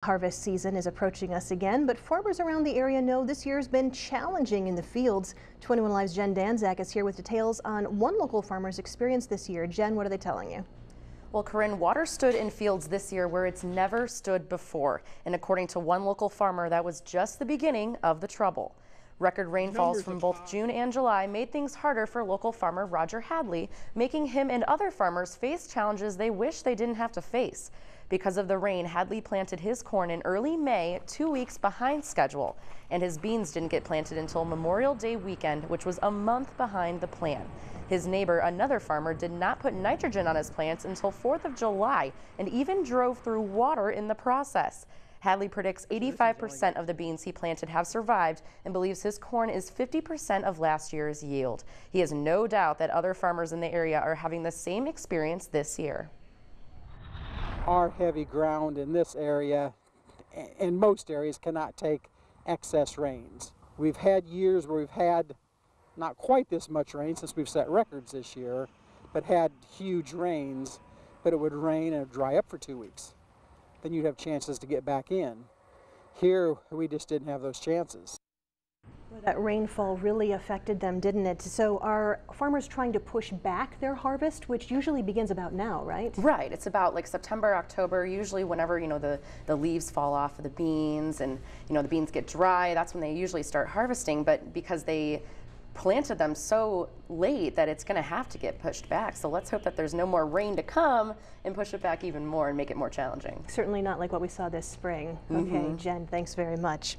Harvest season is approaching us again, but farmers around the area know this year's been challenging in the fields. 21 Alive's Jen Danczak is here with details on one local farmer's experience this year. Jen, what are they telling you? Well, Corinne, water stood in fields this year where it's never stood before. And according to one local farmer, that was just the beginning of the trouble. Record rainfalls from both June and July made things harder for local farmer Roger Hadley, making him and other farmers face challenges they wish they didn't have to face. Because of the rain, Hadley planted his corn in early May, 2 weeks behind schedule, and his beans didn't get planted until Memorial Day weekend, which was a month behind the plan. His neighbor, another farmer, did not put nitrogen on his plants until 4th of July and even drove through water in the process. Hadley predicts 85% of the beans he planted have survived and believes his corn is 50% of last year's yield. He has no doubt that other farmers in the area are having the same experience this year. Our heavy ground in this area and most areas cannot take excess rains. We've had years where we've had not quite this much rain since we've set records this year, but had huge rains, but it would rain and it would dry up for 2 weeks. Then you'd have chances to get back in. Here, we just didn't have those chances. Well, that rainfall really affected them, didn't it? So are farmers trying to push back their harvest, which usually begins about now, right? Right. It's about like September, October, usually whenever, the leaves fall off of the beans and, the beans get dry, that's when they usually start harvesting. But because they planted them so late that it's going to have to get pushed back. So let's hope that there's no more rain to come and push it back even more and make it more challenging. Certainly not like what we saw this spring. Okay, Jen, thanks very much.